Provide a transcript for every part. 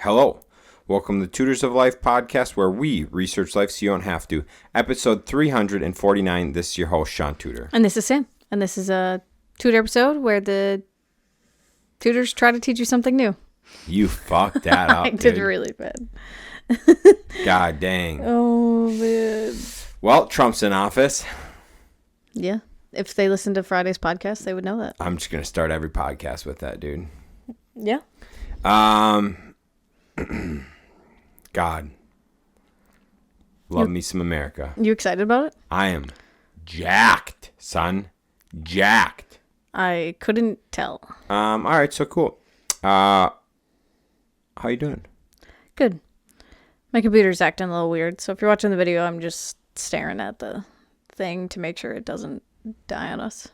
Hello. Welcome to the Tutors of Life podcast, where we research life so you don't have to. Episode 349. This is your host, Shaun Tutor. And this is Sam. And this is a tutor episode where the tutors try to teach you something new. You fucked that up, I did really bad. God dang. Oh, man. Well, Trump's in office. Yeah. If they listen to Friday's podcast, they would know that. I'm just going to start every podcast with that, dude. Yeah. God. Love me some America. You excited about it? I am jacked, son. Jacked. I couldn't tell. All right, so cool. How you doing? Good. My computer's acting a little weird, so if you're watching the video, I'm just staring at the thing to make sure it doesn't die on us.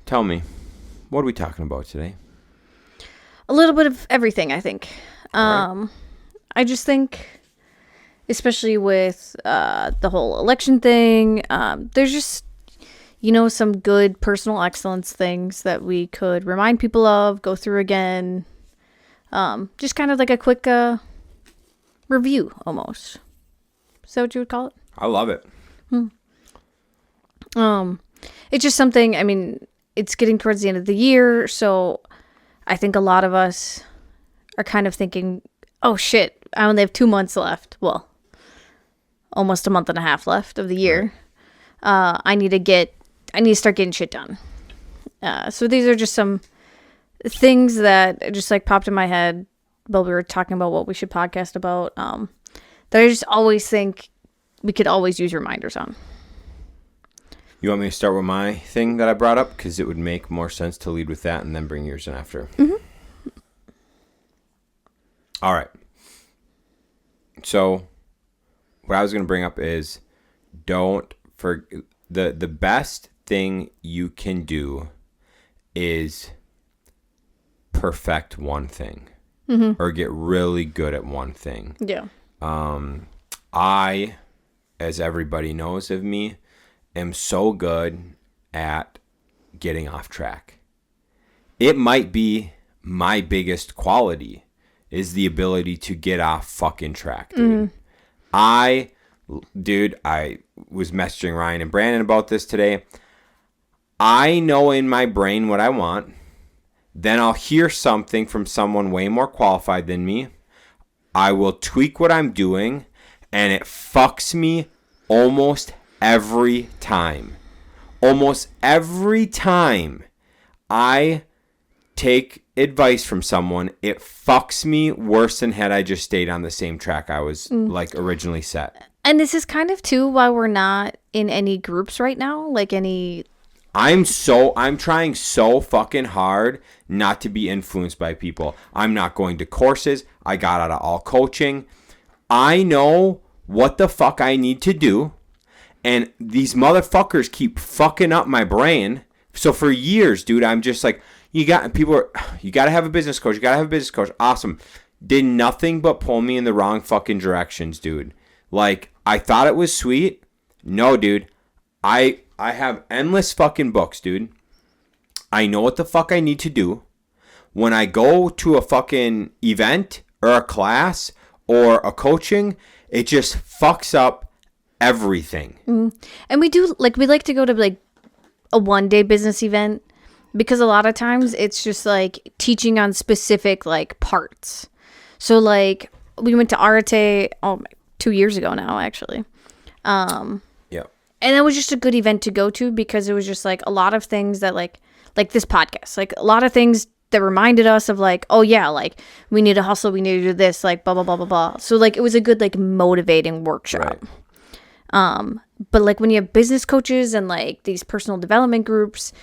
Tell me, what are we talking about today? A little bit of everything, I think. Right. I just think, especially with the whole election thing, there's just, some good personal excellence things that we could remind people of, go through again. Just kind of like a quick review, almost. Is that what you would call it? I love it. It's just something, it's getting towards the end of the year, so I think a lot of us are kind of thinking, oh shit, I only have 2 months left. Well, almost a month and a half left of the year. Right. I need to start getting shit done. So these are just some things that just like popped in my head while we were talking about what we should podcast about. That I just always think we could always use reminders on. You want me to start with my thing that I brought up? Because it would make more sense to lead with that and then bring yours in after. Mm-hmm. All right. So what I was going to bring up is the best thing you can do is perfect one thing, or get really good at one thing. Yeah. I, as everybody knows of me, am so good at getting off track. It might be my biggest quality is the ability to get off fucking track, dude. I was messaging Ryan and Brandon about this today. I know in my brain what I want. Then I'll hear something from someone way more qualified than me. I will tweak what I'm doing, and it fucks me almost every time. Almost every time I take advice from someone, it fucks me worse than had I just stayed on the same track I was originally set. And this is kind of too why we're not in any groups right now, I'm trying so fucking hard not to be influenced by people. I'm not going to courses. I got out of all coaching. I know what the fuck I need to do. And these motherfuckers keep fucking up my brain. So for years, dude, I'm just like, you got to have a business coach. You got to have a business coach. Awesome. Did nothing but pull me in the wrong fucking directions, dude. Like, I thought it was sweet. No, dude. I have endless fucking books, dude. I know what the fuck I need to do. When I go to a fucking event or a class or a coaching, it just fucks up everything. And we like to go to a one-day business event because a lot of times it's just teaching on specific parts. So we went to Arate 2 years ago now, actually. And that was just a good event to go to because it was just a lot of things that like this podcast, a lot of things that reminded us of we need to hustle, we need to do this, blah, blah, blah, blah, blah. So it was a good motivating workshop. Right. But when you have business coaches and these personal development groups,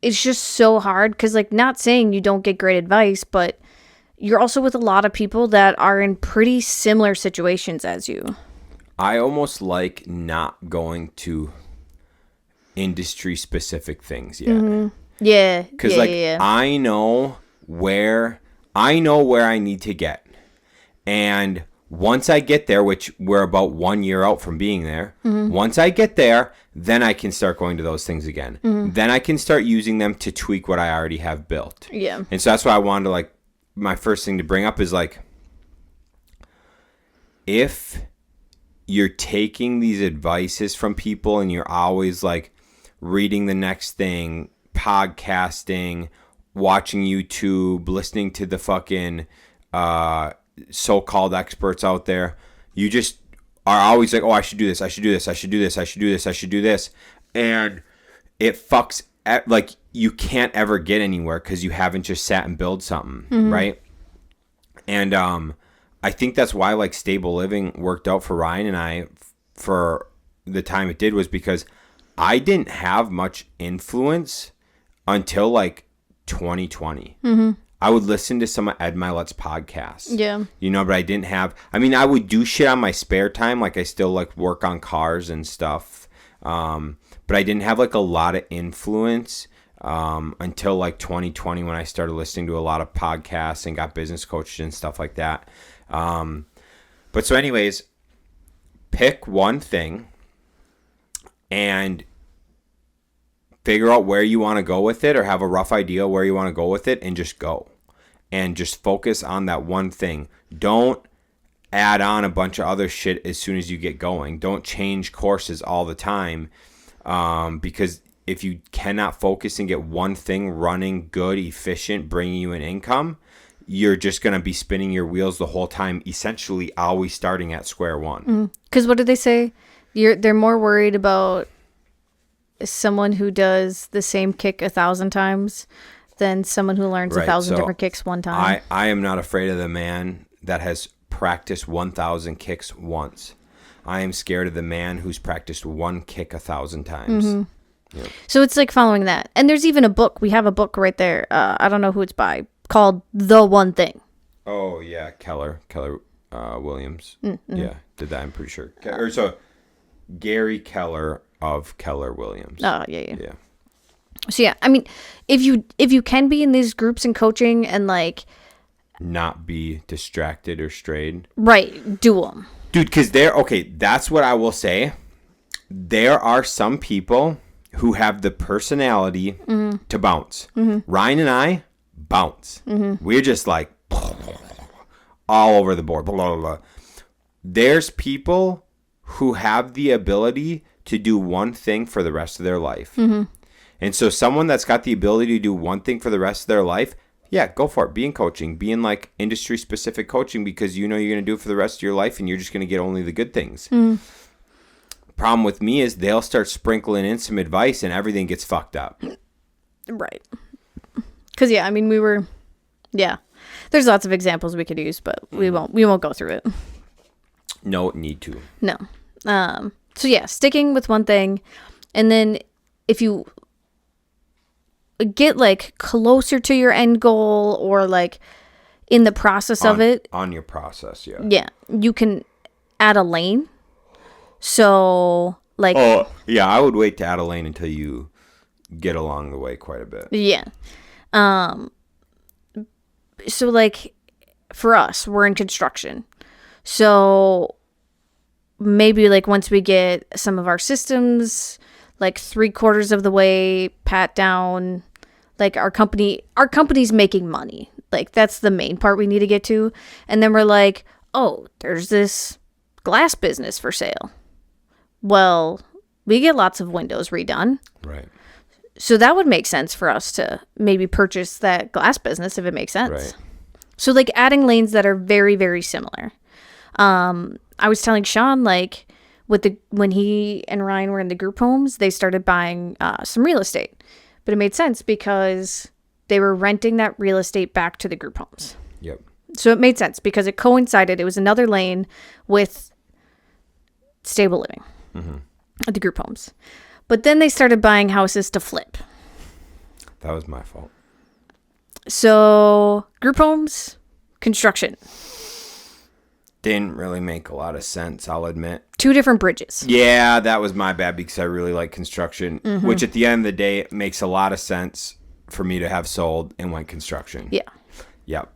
it's just so hard because not saying you don't get great advice, but you're also with a lot of people that are in pretty similar situations as you. I almost like not going to industry specific things yet. Mm-hmm. Yeah. Because I know where I need to get. And once I get there, which we're about 1 year out from being there, once I get there, then I can start going to those things again. Then I can start using them to tweak what I already have built. Yeah. And so that's why I wanted to my first thing to bring up is like, if you're taking these advices from people and you're always like reading the next thing, podcasting, watching YouTube, listening to the fucking so-called experts out there, you just are always like, oh, I should do this, I should do this, I should do this, I should do this, I should do this. And it fucks, like, you can't ever get anywhere because you haven't just sat and built something, right? And I think that's why, like, stable living worked out for Ryan and I for the time it did, was because I didn't have much influence until, like, 2020. I would listen to some of Ed Milet's podcasts. Yeah. You know, but I didn't have... I mean, I would do shit on my spare time. Like, I still, like, work on cars and stuff. But I didn't have, like, a lot of influence until, like, 2020 when I started listening to a lot of podcasts and got business coaches and stuff like that. But so anyways, pick one thing and figure out where you want to go with it, or have a rough idea where you want to go with it, and just go. And just focus on that one thing. Don't add on a bunch of other shit as soon as you get going. Don't change courses all the time, because if you cannot focus and get one thing running good, efficient, bringing you an income, you're just going to be spinning your wheels the whole time, essentially always starting at square one. Because what did they say? They're more worried about someone who does the same kick 1,000 times than someone who learns 1,000 different kicks one time. I am not afraid of the man that has practiced 1,000 kicks once. I am scared of the man who's practiced one kick 1,000 times. Yep. So it's like following that. And there's even a book. We have a book right there. I don't know who it's by, called The One Thing. Oh, yeah. Keller Williams. Yeah, did that, I'm pretty sure. Or so Gary Keller of Keller Williams. Oh, yeah. So yeah, I mean, if you can be in these groups and coaching and like not be distracted or strayed, right, do them, dude. Because that's what I will say. There are some people who have the personality to bounce. Ryan and I bounce. We're just like all over the board. Blah, blah, blah. There's people who have the ability to do one thing for the rest of their life. And so someone that's got the ability to do one thing for the rest of their life, yeah, go for it. Be in coaching. Be in like industry specific coaching, because you know you're going to do it for the rest of your life and you're just going to get only the good things. Problem with me is they'll start sprinkling in some advice and everything gets fucked up. Right. Because yeah, I mean, there's lots of examples we could use, but we won't go through it. No need to. No. So yeah, sticking with one thing, and then if you get like closer to your end goal, or like in the process of it, on your process, yeah, you can add a lane. So like, I would wait to add a lane until you get along the way quite a bit. Yeah. So like for us, we're in construction, so maybe like once we get some of our systems like 3/4 of the way pat down, like our company's making money, like that's the main part we need to get to. And then we're like, oh, there's this glass business for sale. Well, we get lots of windows redone, right? So that would make sense for us to maybe purchase that glass business if it makes sense. Right. So like adding lanes that are very, very similar. I was telling Shaun, like when he and Ryan were in the group homes, they started buying some real estate, but it made sense because they were renting that real estate back to the group homes. Yep. So it made sense because it coincided. It was another lane with stable living at the group homes. But then they started buying houses to flip. That was my fault. So group homes, construction. Didn't really make a lot of sense, I'll admit. 2 different bridges. Yeah, that was my bad because I really like construction, which at the end of the day, it makes a lot of sense for me to have sold and went construction. Yeah. Yep.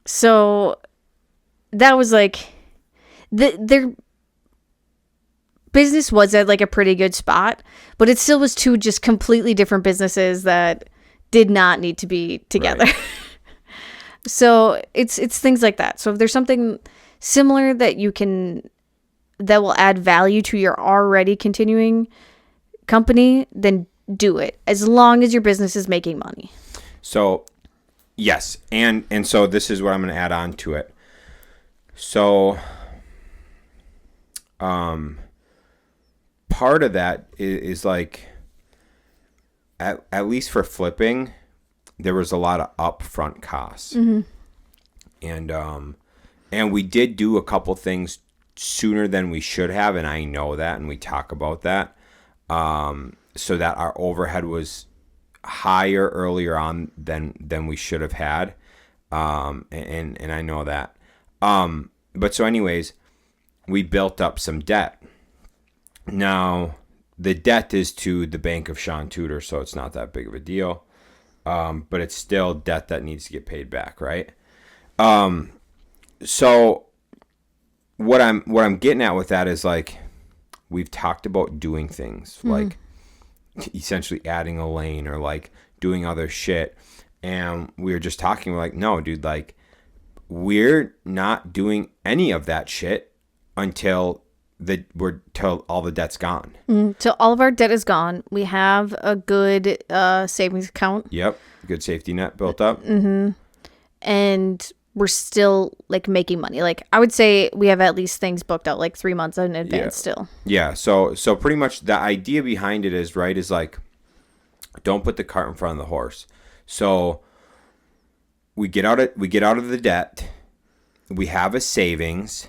So that was like, their business was at like a pretty good spot, but it still was 2 just completely different businesses that did not need to be together. So it's things like that. So if there's something similar that will add value to your already continuing company, then do it, as long as your business is making money. So yes, and so this is what I'm going to add on to it. So part of that is like, at least for flipping, there was a lot of upfront costs. Mm-hmm. And we did do a couple things sooner than we should have, and I know that, and we talk about that, so that our overhead was higher earlier on than we should have had, and I know that. But so anyways, we built up some debt. Now, the debt is to the bank of Shaun Tutor, so it's not that big of a deal. But it's still debt that needs to get paid back, right? So what I'm getting at with that is, like, we've talked about doing things like essentially adding a lane or like doing other shit, and we were just talking, we're like, no, dude, like, we're not doing any of that shit until all the debt's gone. Till all of our debt is gone. We have a good savings account. Yep, good safety net built up. Mm-hmm. And we're still like making money. Like, I would say we have at least things booked out like 3 months in advance still. Yeah. So pretty much the idea behind it is, right, is like, don't put the cart in front of the horse. So we get out of the debt. We have a savings.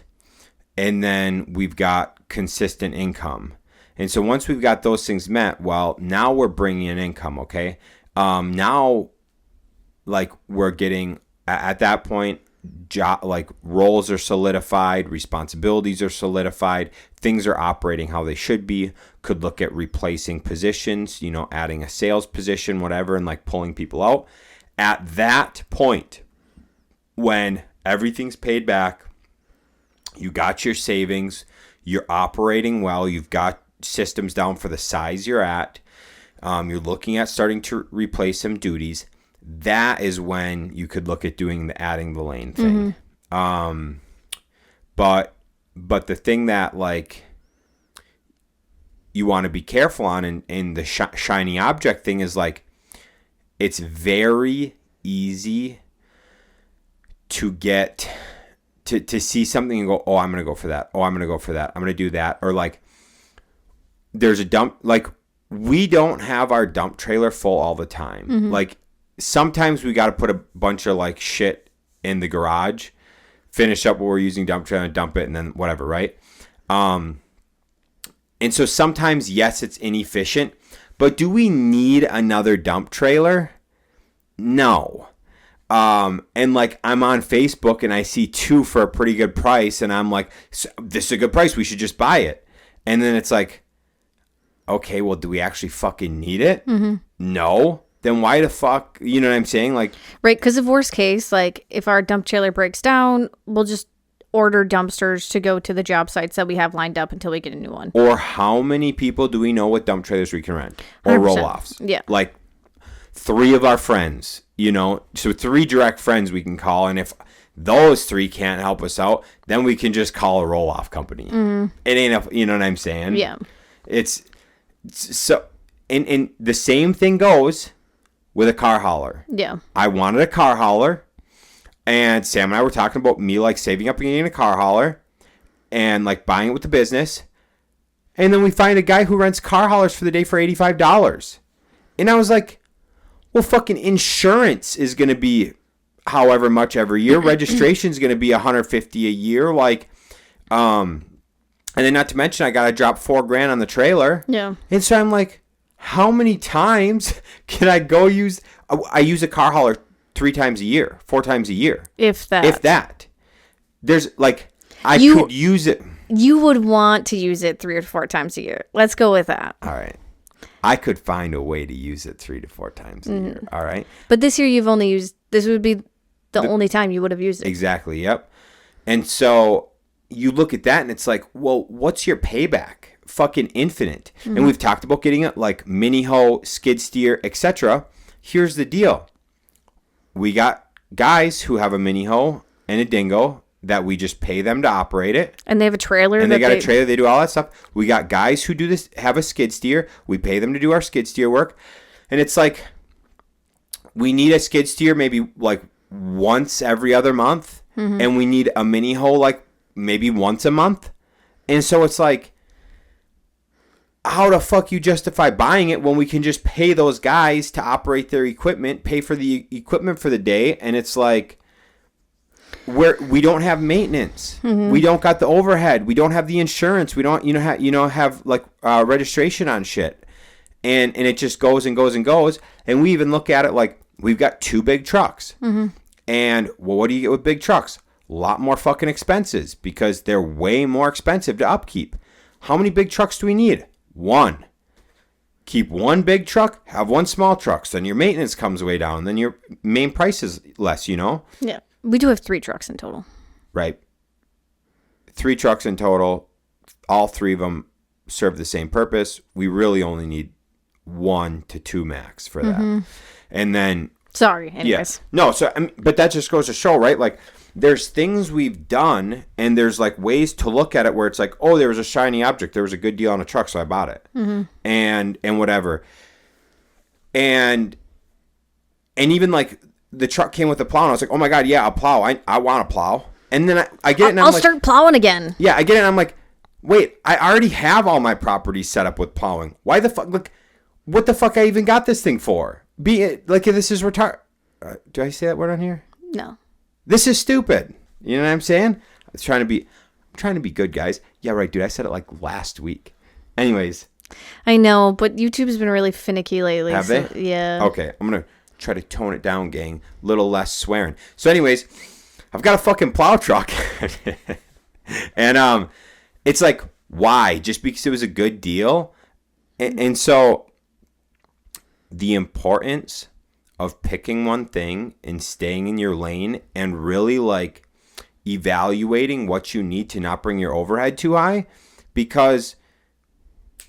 And then we've got consistent income. And so once we've got those things met, well, now we're bringing in income, okay? Now, like, we're getting, at that point, like, roles are solidified, responsibilities are solidified, things are operating how they should be. Could look at replacing positions, adding a sales position, whatever, and, like, pulling people out. At that point, when everything's paid back, you got your savings, you're operating well, you've got systems down for the size you're at, you're looking at starting to replace some duties, that is when you could look at doing adding the lane thing. Mm-hmm. But the thing that, like, you want to be careful on in the shiny object thing is, like, it's very easy to get to see something and go, oh, I'm going to go for that. Oh, I'm going to go for that. I'm going to do that. Or, like, there's a dump. Like, we don't have our dump trailer full all the time. Mm-hmm. Like, sometimes we got to put a bunch of, like, shit in the garage, finish up what we're using dump trailer and dump it, and then whatever, right? And so sometimes, yes, it's inefficient. But do we need another dump trailer? No. And, like, I'm on Facebook and I see 2 for a pretty good price, and I'm like, this is a good price, we should just buy it. And then it's like, okay, well, do we actually fucking need it? Mm-hmm. No. Then why the fuck, you know what I'm saying? Like, right, because of worst case, like, if our dump trailer breaks down, we'll just order dumpsters to go to the job sites that we have lined up until we get a new one. Or how many people do we know with dump trailers we can rent? Or 100%. Roll-offs? Yeah. Like, 3 of our friends, so 3 direct friends we can call, and if those 3 can't help us out, then we can just call a roll-off company. Mm-hmm. It ain't, you know what I'm saying? Yeah. It's so, and the same thing goes with a car hauler. Yeah. I wanted a car hauler, and Sam and I were talking about me, like, saving up and getting a car hauler and, like, buying it with the business, and then we find a guy who rents car haulers for the day for $85. And I was like, well, fucking insurance is going to be however much every year. Registration is going to be $150 a year. Like, and then not to mention, I got to drop $4,000 on the trailer. Yeah. And so I'm like, how many times can I go use? I use a car hauler 3 times a year, 4 times a year. If that. There's, like, I could use it. You would want to use it 3 or 4 times a year. Let's go with that. All right. I could find a way to use it 3 to 4 times a year. All right. But this year you've only used, this would be the only time you would have used it. Exactly. Yep. And so you look at that and it's like, well, what's your payback? Fucking infinite. Mm-hmm. And we've talked about getting it like mini hoe, skid steer, etc. Here's the deal. We got guys who have a mini hoe and a dingo that we just pay them to operate it. And they have a trailer. And they got a trailer. They do all that stuff. We got guys who do this, have a skid steer. We pay them to do our skid steer work. And it's like, we need a skid steer maybe like once every other month. Mm-hmm. And we need a mini hoe like maybe once a month. And so it's like, how the fuck you justify buying it when we can just pay those guys to operate their equipment, pay for the equipment for the day, and it's like we don't have maintenance, we don't got the overhead, we don't have the insurance, we don't have like registration on shit, and it just goes and goes and goes, and we even look at it like we've got 2 big trucks, and well, what do you get with big trucks? A lot more fucking expenses because they're way more expensive to upkeep. How many big trucks do we need? 1. Keep 1 big truck, have 1 small truck. So then your maintenance comes way down. Then your main price is less, Yeah. We do have 3 trucks in total. Right. 3 trucks in total. All 3 of them serve the same purpose. We really only need 1 to 2 max for that. And then... Sorry, anyways. Yeah. No, so, but that just goes to show, right? Like, there's things we've done, and there's like ways to look at it where it's like, oh, there was a shiny object, there was a good deal on a truck, so I bought it, and whatever, and even like the truck came with a plow, and I was like, oh my god, yeah, a plow, I want a plow, and then I get it, and I'll start plowing again. Yeah, I get it, and I'm like, wait, I already have all my properties set up with plowing. Why the fuck? Look, what the fuck I even got this thing for? Be it like this is retard. Do I say that word on here? No. This is stupid. You know what I'm saying? I'm trying to be good, guys. Yeah, right, dude. I said it like last week. Anyways. I know, but YouTube's been really finicky lately. Have they? Yeah. Okay, I'm going to try to tone it down, gang. Little less swearing. So anyways, I've got a fucking plow truck. And it's like, why? Just because it was a good deal? And so the importance of picking one thing and staying in your lane and really like evaluating what you need to not bring your overhead too high, because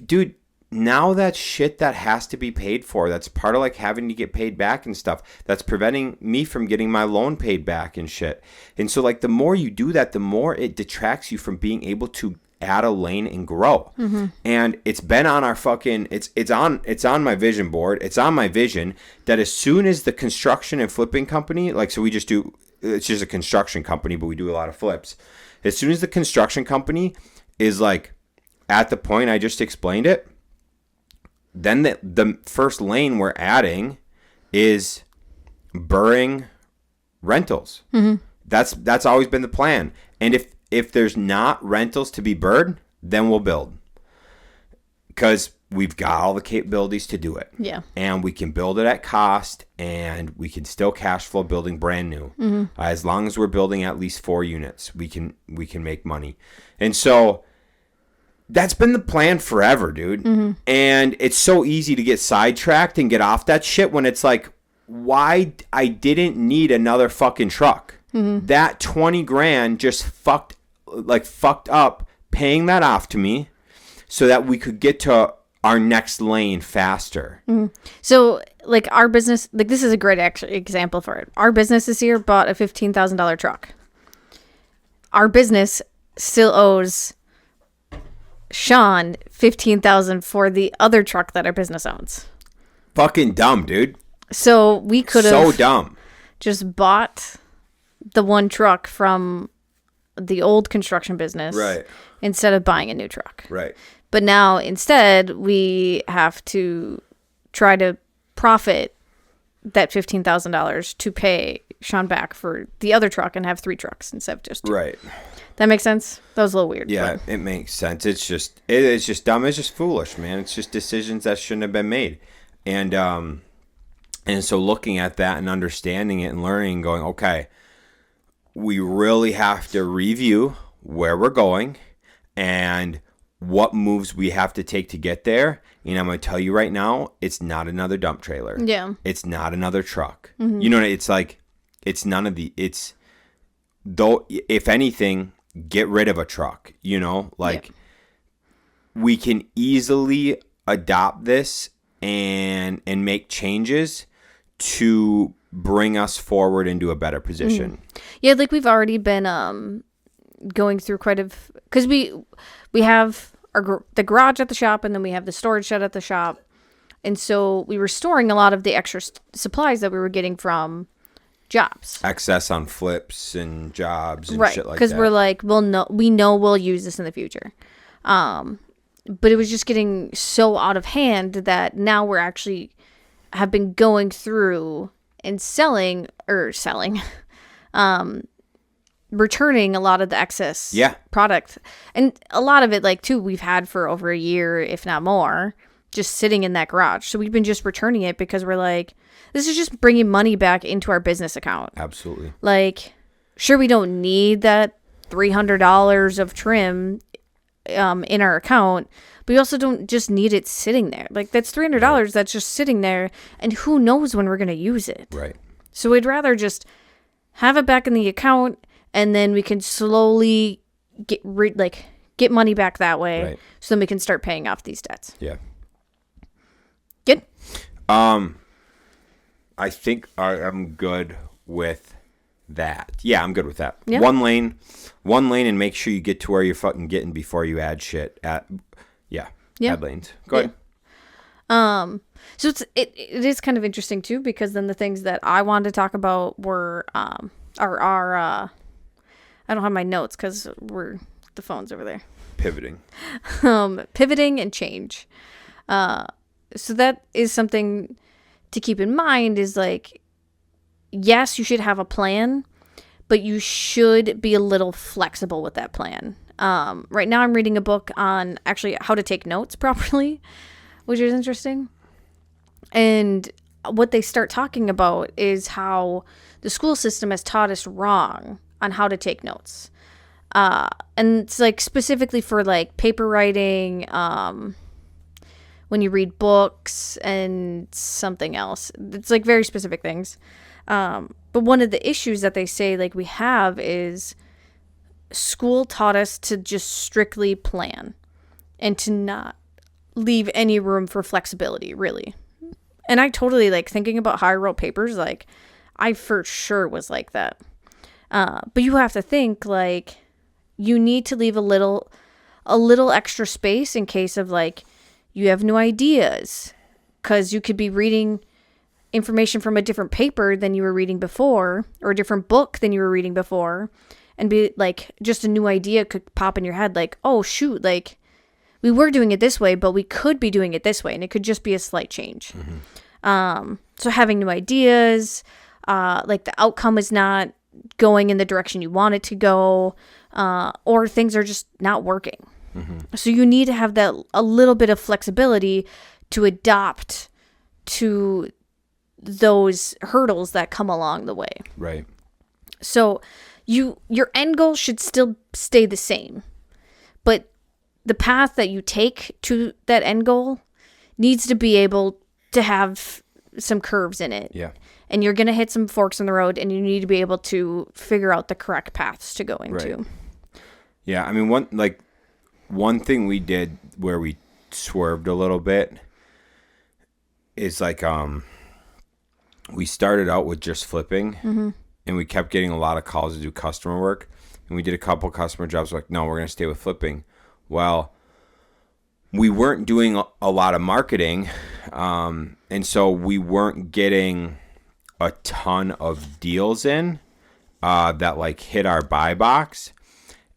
dude, now that shit that has to be paid for, that's part of like having to get paid back and stuff, that's preventing me from getting my loan paid back and shit. And so like the more you do that, the more it detracts you from being able to add a lane and grow. And it's been on our fucking it's on my vision board. It's on my vision that as soon as the construction and flipping company, like, so it's just a construction company, but we do a lot of flips. As soon as the construction company is like at the point I just explained it, then the first lane we're adding is burring rentals. That's always been the plan. And if there's not rentals to be burred, then we'll build. Because we've got all the capabilities to do it. Yeah. And we can build it at cost, and we can still cash flow building brand new. As long as we're building at least 4 units, we can make money. And so that's been the plan forever, dude. And it's so easy to get sidetracked and get off that shit when it's like, why I didn't need another fucking truck. That 20 grand just fucked up paying that off to me so that we could get to our next lane faster. So like our business, like this is a great example for it. Our business this year bought a $15,000 truck. Our business still owes Shaun $15,000 for the other truck that our business owns. Fucking dumb, dude. So we could have so dumb. Just bought the one truck from the old construction business, right, instead of buying a new truck. Right. But now instead we have to try to profit that $15,000 to pay Shaun back for the other truck and have 3 trucks instead of just 2. Right. That makes sense? That was a little weird. Yeah, it makes sense. It's just dumb. It's just foolish, man. It's just decisions that shouldn't have been made. And so looking at that and understanding it and learning and going, okay, we really have to review where we're going and what moves we have to take to get there. And I'm going to tell you right now, it's not another dump trailer. Yeah. It's not another truck. You know, it's like, it's none of the, it's, though, if anything, get rid of a truck, you know, like we can easily adopt this and make changes to bring us forward into a better position. Yeah, like we've already been going through because we have the garage at the shop, and then we have the storage shed at the shop, and so we were storing a lot of the extra supplies that we were getting from jobs. Excess on flips and jobs and right, shit like that. Because we're like, we know we'll use this in the future. But it was just getting so out of hand that now we're actually have been going through and selling, returning a lot of the excess product. And a lot of it, like, too, we've had for over a year, if not more, just sitting in that garage. So we've been just returning it because we're like, this is just bringing money back into our business account. Absolutely. Like, sure, we don't need that $300 of trim in our account, but we also don't just need it sitting there. Like, that's $300 that's just sitting there, and who knows when we're going to use it. Right. So we'd rather just have it back in the account, and then we can slowly get money back that way, right. So then we can start paying off these debts. Yeah. Good? I think I'm good with that. Yeah, I'm good with that. Yeah. One lane, and make sure you get to where you're fucking getting before you add shit. Add lanes. Go ahead. So it is kind of interesting too, because then the things that I wanted to talk about were I don't have my notes because the phone's over there. Pivoting and change. So that is something to keep in mind, is like, yes, you should have a plan, but you should be a little flexible with that plan. Right now I'm reading a book on actually how to take notes properly, which is interesting. And what they start talking about is how the school system has taught us wrong on how to take notes. And it's like specifically for like paper writing, when you read books and something else. It's like very specific things. But one of the issues that they say like we have is school taught us to just strictly plan and to not leave any room for flexibility, really. And I totally, like, thinking about how I wrote papers, like, I for sure was like that. But you have to think, like, you need to leave a little extra space in case of, like, you have new ideas, because you could be reading information from a different paper than you were reading before, or a different book than you were reading before, and be like, just a new idea could pop in your head, like, oh shoot, like, we were doing it this way, but we could be doing it this way, and it could just be a slight change. So having new ideas, like the outcome is not going in the direction you want it to go, or things are just not working. So you need to have that a little bit of flexibility to adapt to those hurdles that come along the way. Right. So your end goal should still stay the same, but the path that you take to that end goal needs to be able to have some curves in it. Yeah. And you're going to hit some forks in the road, and you need to be able to figure out the correct paths to go into. Right. Yeah. I mean, one thing we did where we swerved a little bit is like, we started out with just flipping, and we kept getting a lot of calls to do customer work, and we did a couple customer jobs. Like, no, we're going to stay with flipping. Well, we weren't doing a lot of marketing, and so we weren't getting a ton of deals in that like hit our buy box.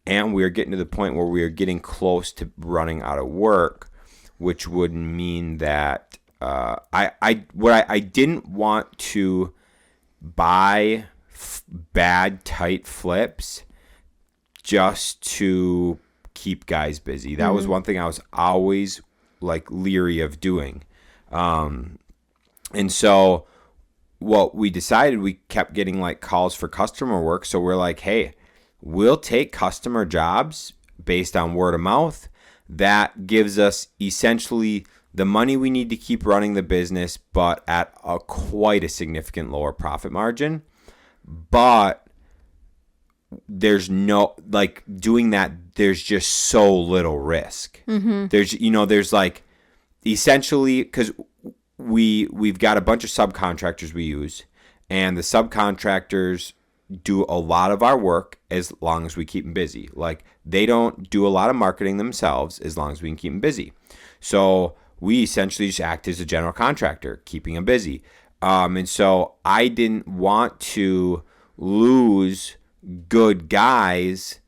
And we were getting to the point where we were getting close to running out of work, which would mean that I didn't want to buy bad tight flips just to keep guys busy. That was one thing I was always like leery of doing. And so what we decided, we kept getting like calls for customer work. So we're like, hey, we'll take customer jobs based on word of mouth. That gives us essentially the money we need to keep running the business, but at quite a significant lower profit margin. But there's no, like, doing that, there's just so little risk. There's like, essentially, because we've got a bunch of subcontractors we use, And the subcontractors do a lot of our work as long as we keep them busy. Like, they don't do a lot of marketing themselves as long as we can keep them busy. So we essentially just act as a general contractor, keeping them busy. And so I didn't want to lose good guys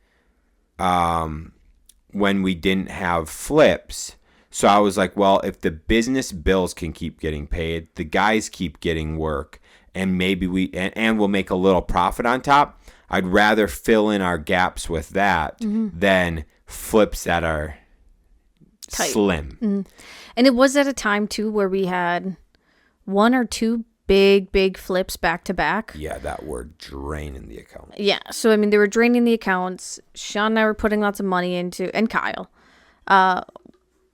when we didn't have flips. So I was like, well, if the business bills can keep getting paid, the guys keep getting work, and maybe we'll make a little profit on top, I'd rather fill in our gaps with that than flips that are tight. Slim. And it was at a time too where we had 1 or 2 big flips back to back. Yeah, that were draining the account. Yeah. So, I mean, they were draining the accounts. Shaun and I were putting lots of money into, and Kyle,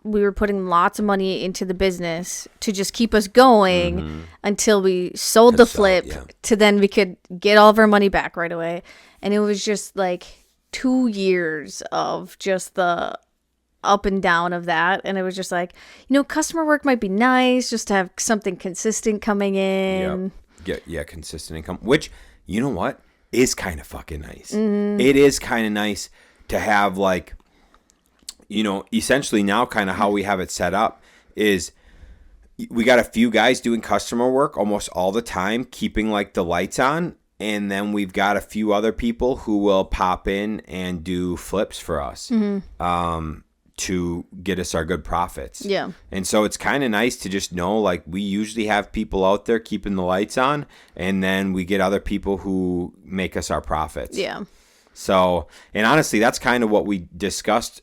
we were putting lots of money into the business to just keep us going until we sold the flip to then we could get all of our money back right away. And it was just like 2 years of just the up and down of that. And it was just like, customer work might be nice just to have something consistent coming in. Yeah, consistent income, which, you know what, is kind of fucking nice. It is kind of nice to have, like, essentially now kind of how we have it set up is we got a few guys doing customer work almost all the time, keeping like the lights on. And then we've got a few other people who will pop in and do flips for us to get us our good profits. Yeah. And so it's kind of nice to just know, like, we usually have people out there keeping the lights on, and then we get other people who make us our profits. Yeah. So, and honestly, that's kind of what we discussed.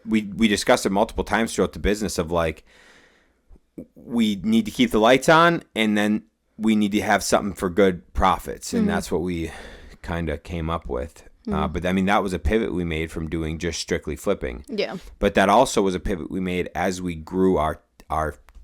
We discussed it multiple times throughout the business of, like, we need to keep the lights on, and then we need to have something for good profits. And that's what we kind of came up with. But I mean, that was a pivot we made from doing just strictly flipping. Yeah. But that also was a pivot we made as we grew our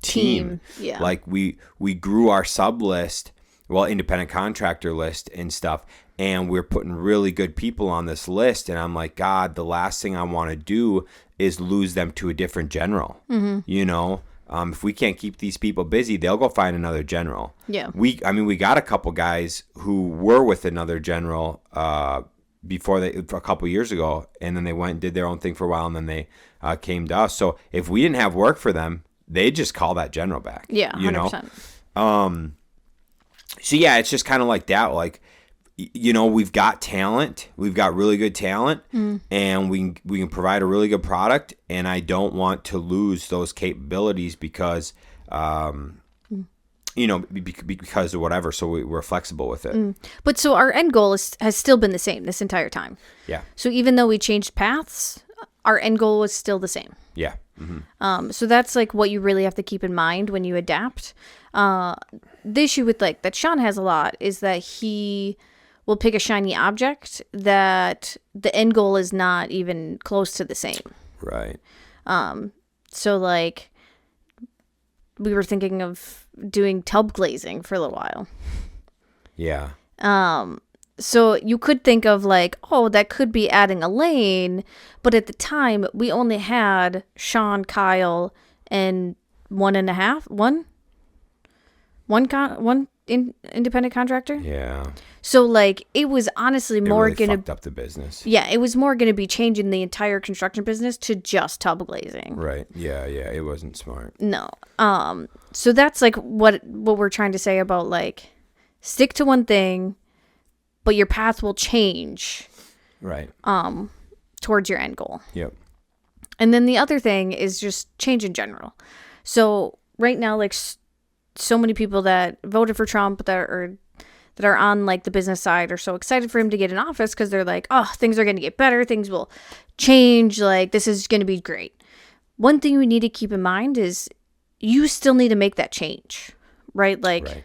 team. Yeah. Like, we grew our sub list, independent contractor list and stuff. And we're putting really good people on this list. And I'm like, God, the last thing I want to do is lose them to a different general. If we can't keep these people busy, they'll go find another general. Yeah. We got a couple guys who were with another general before a couple years ago, and then they went and did their own thing for a while, and then they came to us. So if we didn't have work for them, they'd just call that general back. Yeah, 100%. So yeah, it's just kind of like that. Like, we've got talent, we've got really good talent, and we can provide a really good product. And I don't want to lose those capabilities because, because of whatever. So we're flexible with it. But so our end goal has still been the same this entire time. Yeah. So even though we changed paths, our end goal is still the same. Yeah. So that's like what you really have to keep in mind when you adapt. The issue with like that Shaun has a lot is that he will pick a shiny object that the end goal is not even close to the same. Right. So like we were thinking of doing tub glazing for a little while. Yeah. So you could think of like, oh, that could be adding a lane, but at the time we only had Shaun, Kyle, and one independent contractor. Yeah. So like it was honestly more really gonna fucked up the business. Yeah, it was more gonna be changing the entire construction business to just tub glazing. Right. Yeah. It wasn't smart. No. So that's like what we're trying to say about like stick to one thing, but your path will change. Right. Towards your end goal. Yep. And then the other thing is just change in general. So right now, like so many people that voted for Trump that are on like the business side are so excited for him to get in office because they're like, oh, things are going to get better. Things will change. Like this is going to be great. One thing we need to keep in mind is you still need to make that change, right? Like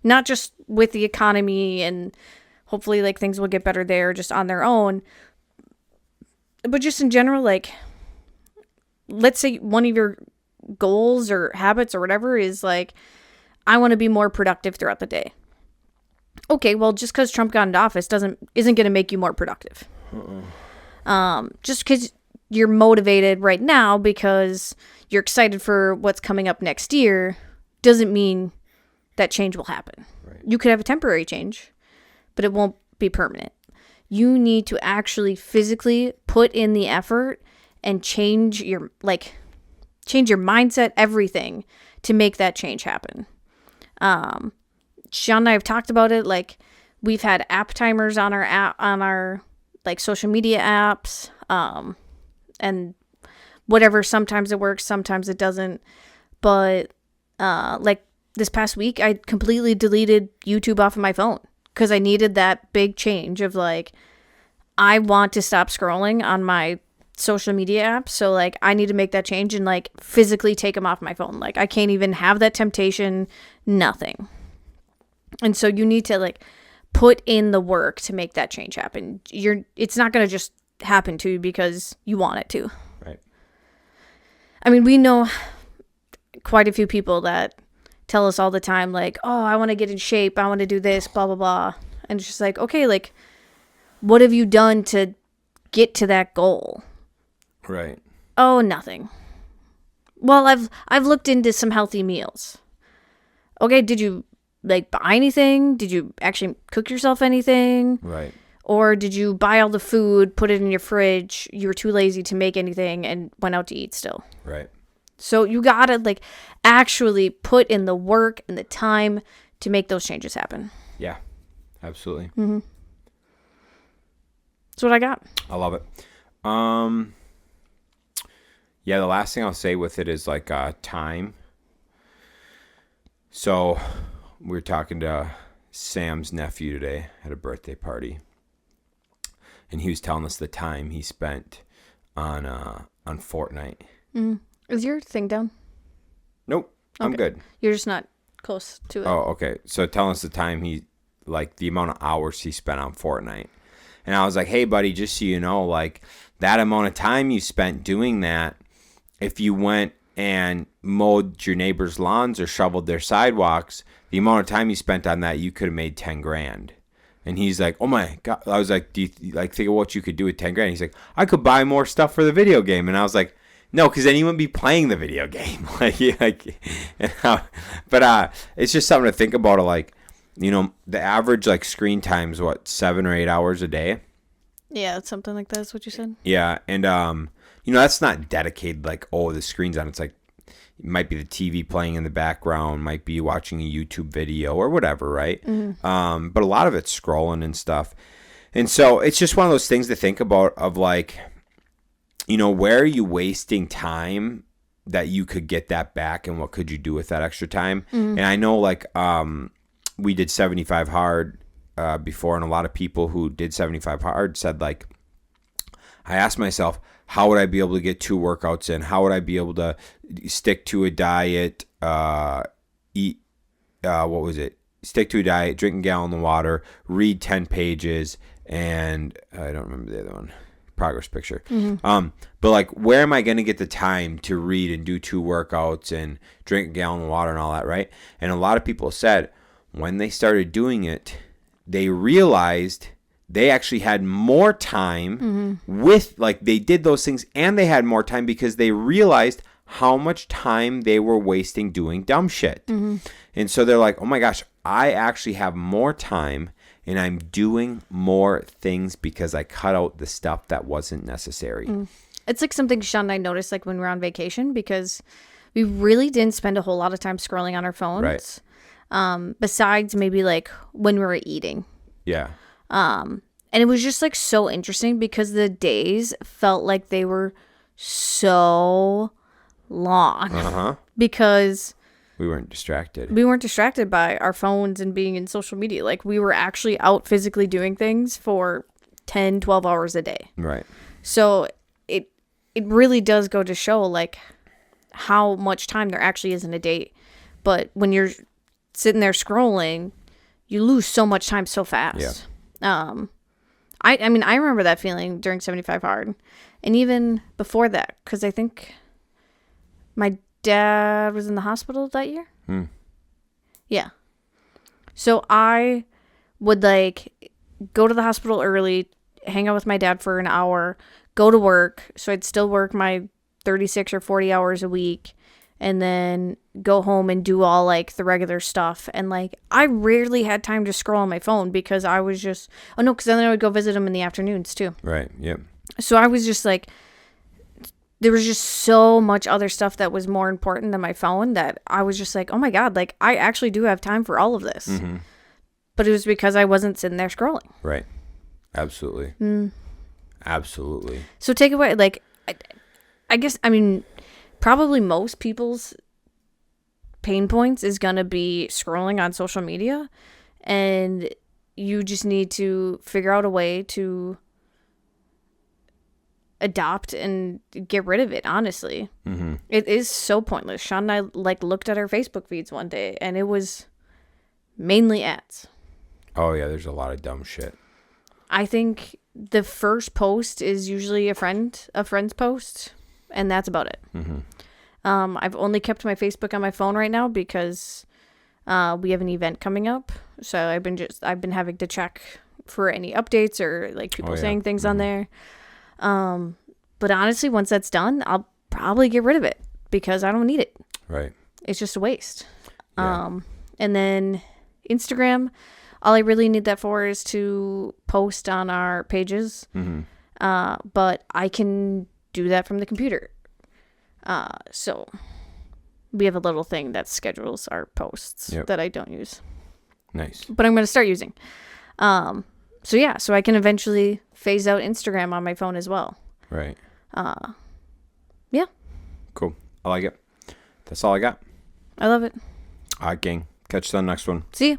not just with the economy and hopefully like things will get better there just on their own, but just in general, like let's say one of your goals or habits or whatever is like, I want to be more productive throughout the day. Okay, well, just because Trump got into office isn't going to make you more productive. Just because you're motivated right now because you're excited for what's coming up next year doesn't mean that change will happen. Right. You could have a temporary change, but it won't be permanent. You need to actually physically put in the effort and change your mindset, everything, to make that change happen. Shaun and I have talked about it. Like, we've had app timers on our like social media apps, and whatever. Sometimes it works, sometimes it doesn't. But like this past week, I completely deleted YouTube off of my phone because I needed that big change of like, I want to stop scrolling on my social media apps. So like, I need to make that change and like physically take them off my phone. Like, I can't even have that temptation, nothing. And so you need to like put in the work to make that change happen. It's not going to just happen to you because you want it to. Right. I mean, we know quite a few people that tell us all the time, like, oh, I want to get in shape. I want to do this, blah, blah, blah. And it's just like, okay, like, what have you done to get to that goal? Right. Oh, nothing. Well, I've looked into some healthy meals. Okay, did you like buy anything? Did you actually cook yourself anything? Right. Or did you buy all the food, put it in your fridge, you were too lazy to make anything and went out to eat still? Right. So you gotta like actually put in the work and the time to make those changes happen. Yeah, absolutely. Mm-hmm. That's what I got. I love it. Yeah, the last thing I'll say with it is like time. So we were talking to Sam's nephew today at a birthday party, and he was telling us the time he spent on Fortnite. Is your thing down? Nope, I'm good. You're just not close to it. Oh, okay. So telling us the time the amount of hours he spent on Fortnite. And I was like, hey, buddy, just so you know, like that amount of time you spent doing that, if you went and mowed your neighbor's lawns or shoveled their sidewalks, the amount of time you spent on that, you could have made 10 grand. And he's like, oh my God. I was like, do you think of what you could do with 10 grand? He's like, I could buy more stuff for the video game. And I was like, no, because then you wouldn't be playing the video game. But it's just something to think about. Like, you know, the average like screen time is 7 or 8 hours a day. Yeah, something like that is what you said. Yeah, and you know, that's not dedicated like, oh, the screen's on. It's like it might be the TV playing in the background, might be watching a YouTube video or whatever, right? Mm-hmm. But a lot of it's scrolling and stuff. And so it's just one of those things to think about of like, you know, where are you wasting time that you could get that back, and what could you do with that extra time? Mm-hmm. And I know like we did 75 hard before, and a lot of people who did 75 hard said like, I asked myself, how would I be able to get 2 workouts in? How would I be able to stick to a diet, stick to a diet, drink a gallon of water, read 10 pages, and I don't remember the other one. Progress picture. Mm-hmm. But like, where am I going to get the time to read and do 2 workouts and drink a gallon of water and all that, right? And a lot of people said when they started doing it, they realized they actually had more time with, like, they did those things and they had more time because they realized how much time they were wasting doing dumb shit. Mm-hmm. And so they're like, oh my gosh, I actually have more time and I'm doing more things because I cut out the stuff that wasn't necessary. It's like something Shaun and I noticed like when we were on vacation, because we really didn't spend a whole lot of time scrolling on our phones. Right. Besides maybe like when we were eating. Yeah. And it was just like so interesting because the days felt like they were so long. Uh-huh. Because we weren't distracted. We weren't distracted by our phones and being in social media. Like, we were actually out physically doing things for 10, 12 hours a day. Right. So it really does go to show, like, how much time there actually is in a day. But when you're sitting there scrolling, you lose so much time so fast. Yeah. I mean, I remember that feeling during 75 Hard. And even before that, because I think my dad was in the hospital that year. Yeah. So I would like go to the hospital early, hang out with my dad for an hour, go to work. So I'd still work my 36 or 40 hours a week and then go home and do all like the regular stuff. And like I rarely had time to scroll on my phone because I was just because then I would go visit them in the afternoons too. Right. Yep. So I was just like, there was just so much other stuff that was more important than my phone that I was just like, oh my God, like I actually do have time for all of this. Mm-hmm. But it was because I wasn't sitting there scrolling. Right. Absolutely. Absolutely. So take away, like, I guess, I mean, probably most people's pain points is going to be scrolling on social media. And you just need to figure out a way to adopt and get rid of it, honestly. Mm-hmm. It is so pointless. Shaun and I, like, looked at our Facebook feeds one day, and it was mainly ads. Oh, yeah, there's a lot of dumb shit. I think the first post is usually a friend's post, and that's about it. Mm-hmm. I've only kept my Facebook on my phone right now because we have an event coming up. So I've been having to check for any updates or like people saying things on there. But honestly, once that's done, I'll probably get rid of it because I don't need it. Right. It's just a waste. Yeah. And then Instagram, all I really need that for is to post on our pages. Mm-hmm. But I can do that from the computer. So we have a little thing that schedules our posts that I don't use. Nice. But I'm going to start using. So I can eventually phase out Instagram on my phone as well. Right. Yeah. Cool. I like it. That's all I got. I love it. All right, gang. Catch you on the next one. See ya.